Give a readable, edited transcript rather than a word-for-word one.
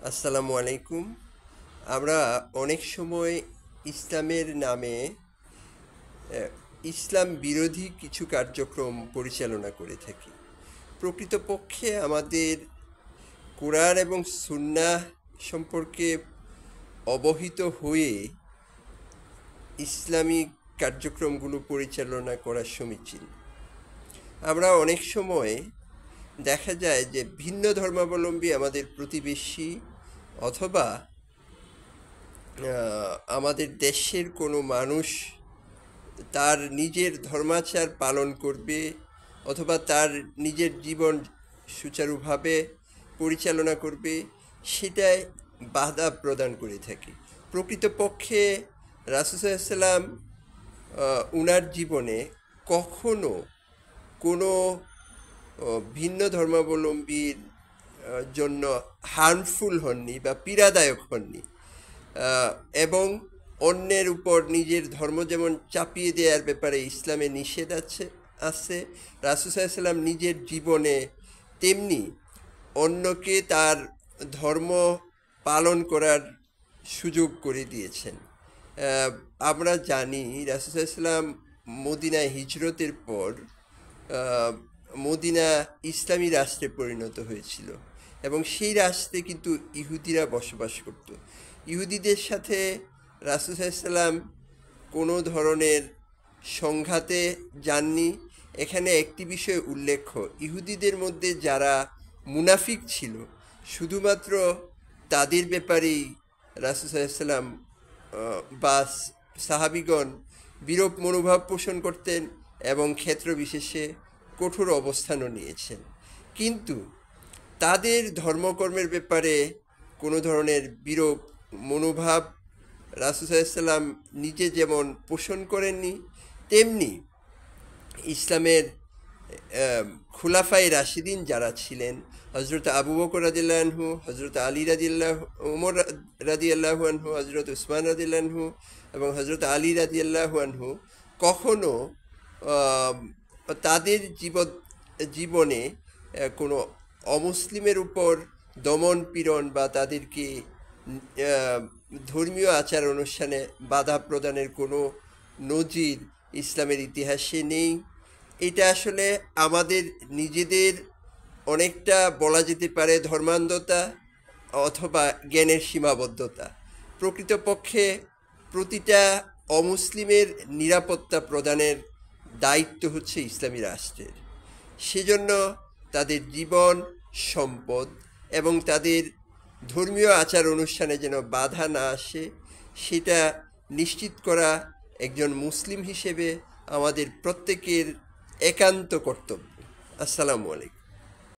আসসালামু আলাইকুম। আমরা অনেক সময় ইসলামের নামে ইসলাম বিরোধী কিছু কার্যক্রম পরিচালনা করে থাকি। প্রকৃতপক্ষে আমাদের কোরআন এবং সুন্নাহ সম্পর্কে অবহিত হয়ে ইসলামিক কার্যক্রমগুলো পরিচালনা করা সমীচীন। আমরা অনেক সময় দেখা যায় যে ভিন্ন ধর্মাবলম্বী আমাদের প্রতিবেশী অথবা আমাদের দেশের কোনো মানুষ তার নিজের ধর্মাচার পালন করবে অথবা তার নিজের জীবন সুচারুভাবে পরিচালনা করবে, সেটাই বাধা প্রদান করে থাকে। প্রকৃতপক্ষে রাসূল সাল্লাল্লাহু আলাইহি ওয়াসাল্লাম উনার জীবনে কখনো কোনো ভিন্ন ধর্মাবলম্বীর জন্য হার্মফুল হননি বা পীড়াদায়ক হননি, এবং অন্যের উপর নিজের ধর্ম যেমন চাপিয়ে দেওয়ার ব্যাপারে ইসলামে নিষেধ আছে। রাসূল সাল্লাল্লাহু আলাইহি ওয়াসাল্লাম নিজের জীবনে তেমনি অন্যকে তার ধর্ম পালন করার সুযোগ করে দিয়েছেন। আমরা জানি রাসূল সাল্লাল্লাহু আলাইহি ওয়াসাল্লাম মদিনায় হিজরতের পর মদিনা ইসলামী রাষ্ট্রে পরিণত হয়েছিল এবং সেই রাষ্ট্রে কিন্তু ইহুদিরা বসবাস করত। ইহুদিদের সাথে রাসূল সাল্লাল্লাহু আলাইহি ওয়াসাল্লাম কোনো ধরনের সংঘাতে যাননি। এখানে একটি বিষয় উল্লেখ্য, ইহুদিদের মধ্যে যারা মুনাফিক ছিল শুধুমাত্র তাদের ব্যাপারেই রাসূল সাল্লাল্লাহু আলাইহি ওয়াসাল্লাম বা সাহাবিগণ বিরূপ মনোভাব পোষণ করতেন এবং ক্ষেত্র বিশেষে কঠোর অবস্থানও নিয়েছেন। কিন্তু তাদের ধর্মকর্মের ব্যাপারে কোনো ধরনের বিরূপ মনোভাব রাসূল সাল্লাল্লাহু আলাইহি ওয়াসাল্লাম নিজে যেমন পোষণ করেননি, তেমনি ইসলামের খুলাফায়ে রাশিদিন যারা ছিলেন, হযরত আবু বকর রাদিয়াল্লাহু আনহু, হযরত আলী রাদিয়াল্লাহু, ওমর রাদিয়াল্লাহু আনহু, হযরত উসমান রাদিয়াল্লাহু আনহু এবং হযরত আলী রাদিয়াল্লাহু আনহু কখনো তাদের জীবনে কোনো অমুসলিমের উপর দমন পীড়ন বা তাদেরকে ধর্মীয় আচার অনুষ্ঠানে বাধা প্রদানের কোনো নজির ইসলামের ইতিহাসে নেই। এটা আসলে আমাদের নিজেদের অনেকটা বলা যেতে পারে ধর্মান্ধতা অথবা জ্ঞানের সীমাবদ্ধতা। প্রকৃতপক্ষে প্রতিটা অমুসলিমের নিরাপত্তা প্রদানের দায়িত্ব হচ্ছে ইসলামী রাষ্ট্রের। সেজন্য তাদের জীবন, সম্পদ এবং তাদের ধর্মীয় আচার অনুষ্ঠানে যেন বাধা না আসে, সেটা নিশ্চিত করা একজন মুসলিম হিসেবে আমাদের প্রত্যেকের একান্ত কর্তব্য। আসসালামু আলাইকুম।